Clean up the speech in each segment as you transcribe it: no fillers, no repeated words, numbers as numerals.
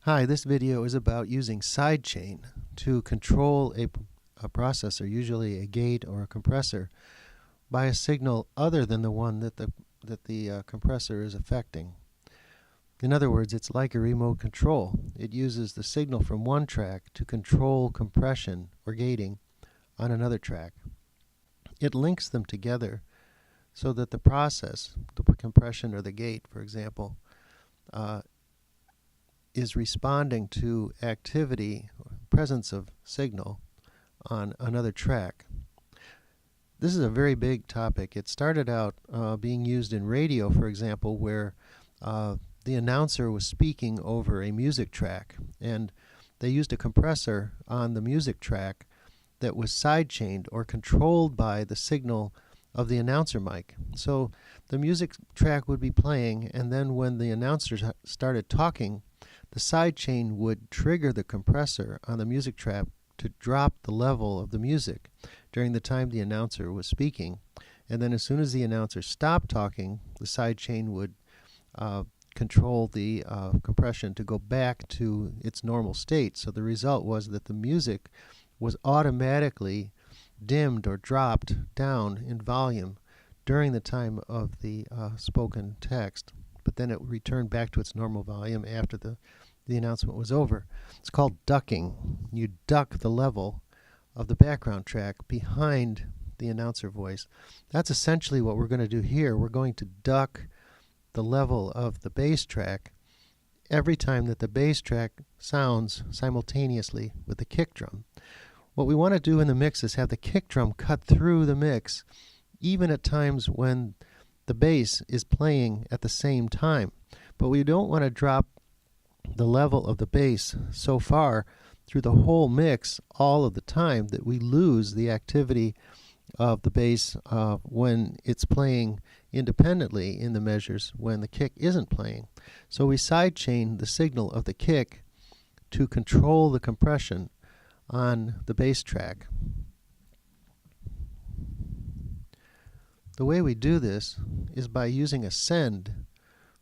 Hi, this video is about using sidechain to control a processor, usually a gate or a compressor, by a signal other than the one that the compressor is affecting. In other words, it's like a remote control. It uses the signal from one track to control compression or gating on another track. It links them together so that the process, the compression or the gate, for example, is responding to activity, presence of signal on another track. This is a very big topic. It started out being used in radio, for example, where the announcer was speaking over a music track, and they used a compressor on the music track that was sidechained or controlled by the signal of the announcer mic. So the music track would be playing, and then when the announcer started talking, the sidechain would trigger the compressor on the music track to drop the level of the music during the time the announcer was speaking. And then as soon as the announcer stopped talking, the sidechain would control the compression to go back to its normal state. So the result was that the music was automatically dimmed or dropped down in volume during the time of the spoken text, but then it returned back to its normal volume after the announcement was over. It's called ducking. You duck the level of the background track behind the announcer voice. That's essentially what we're going to do here. We're going to duck the level of the bass track every time that the bass track sounds simultaneously with the kick drum. What we want to do in the mix is have the kick drum cut through the mix, even at times when the bass is playing at the same time. But we don't want to drop the level of the bass so far through the whole mix all of the time that we lose the activity of the bass when it's playing independently in the measures when the kick isn't playing. So we sidechain the signal of the kick to control the compression on the bass track. The way we do this is by using a send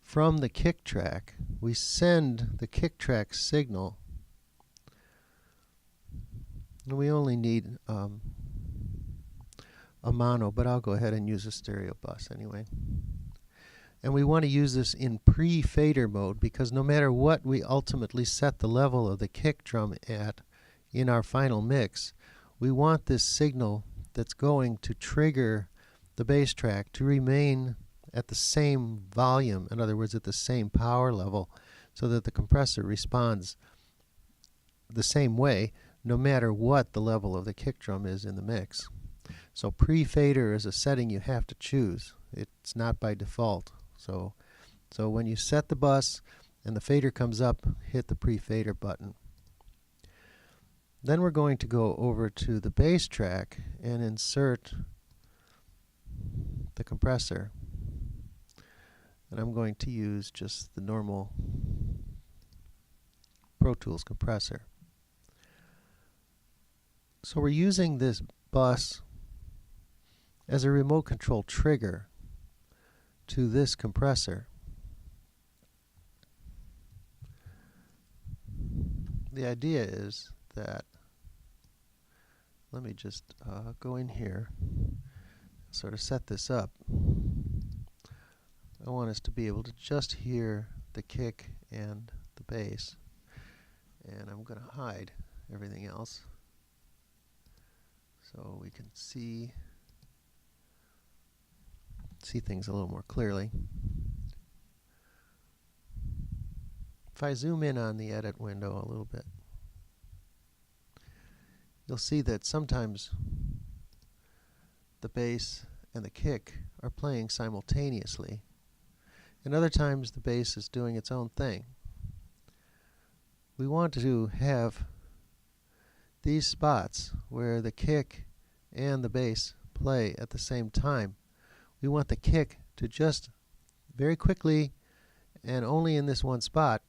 from the kick track. We send the kick track signal, and we only need a mono, but I'll go ahead and use a stereo bus anyway. And we want to use this in pre-fader mode, because no matter what we ultimately set the level of the kick drum at in our final mix, we want this signal that's going to trigger the bass track to remain at the same volume, in other words, at the same power level, so that the compressor responds the same way no matter what the level of the kick drum is in the mix. So pre-fader is a setting you have to choose. It's not by default. So when you set the bus and the fader comes up, hit the pre-fader button. Then we're going to go over to the bass track and insert the compressor. And I'm going to use just the normal Pro Tools compressor. So we're using this bus as a remote control trigger to this compressor. The idea is that, let me just go in here, sort of set this up. I want us to be able to just hear the kick and the bass, and I'm going to hide everything else so we can see things a little more clearly. If I zoom in on the edit window a little bit, you'll see that sometimes the bass and the kick are playing simultaneously, and other times the bass is doing its own thing. We want to have these spots where the kick and the bass play at the same time. We want the kick to just very quickly, and only in this one spot,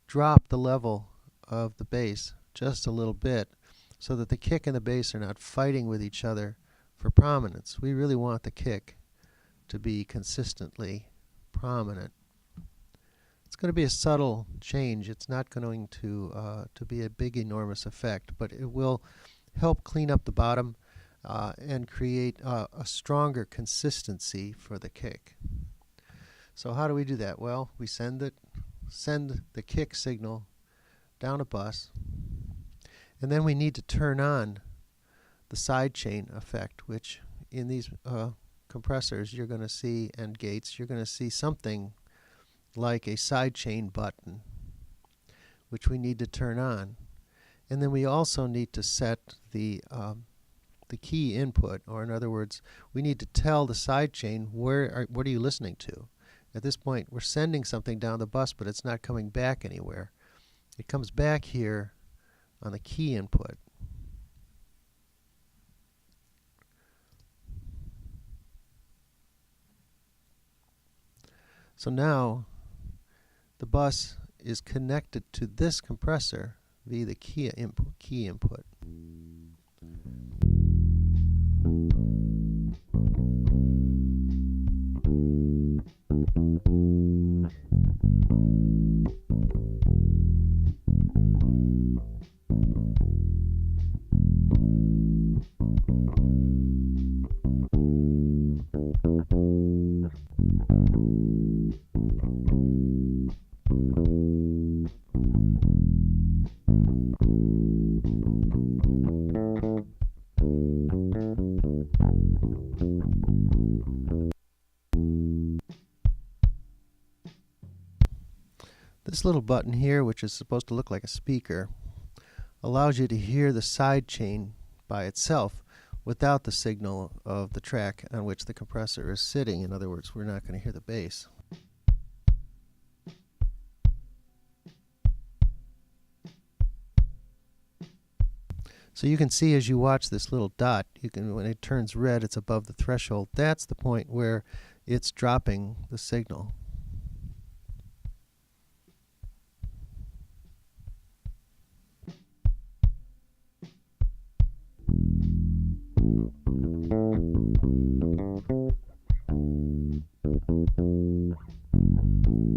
drop the level of the bass just a little bit, so that the kick and the bass are not fighting with each other for prominence. We really want the kick to be consistently prominent. It's going to be a subtle change. It's not going to be a big, enormous effect, but it will help clean up the bottom and create a stronger consistency for the kick. So how do we do that? Well, we send the kick signal down a bus, and then we need to turn on the sidechain effect, which in these compressors you're going to see, and gates, you're going to see something like a sidechain button, which we need to turn on. And then we also need to set the key input, or in other words, we need to tell the sidechain what are you listening to. At this point, we're sending something down the bus, but it's not coming back anywhere. It comes back here on the key input. So now the bus is connected to this compressor via the key input. This little button here, which is supposed to look like a speaker, allows you to hear the sidechain by itself without the signal of the track on which the compressor is sitting. In other words, we're not going to hear the bass. So you can see as you watch this little dot, when it turns red, it's above the threshold. That's the point where it's dropping the signal.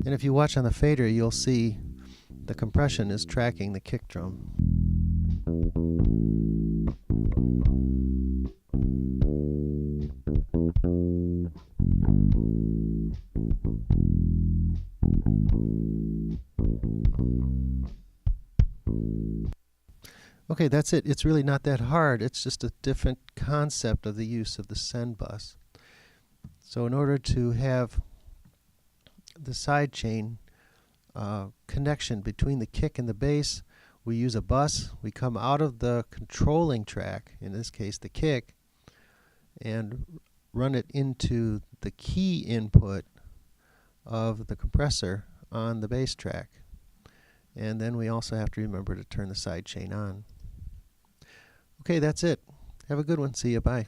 And if you watch on the fader, you'll see the compression is tracking the kick drum. Okay, that's it. It's really not that hard. It's just a different concept of the use of the send bus. So in order to have the sidechain connection between the kick and the bass, we use a bus. We come out of the controlling track, in this case the kick, and run it into the key input of the compressor on the bass track. And then we also have to remember to turn the sidechain on. Okay, that's it. Have a good one. See you. Bye.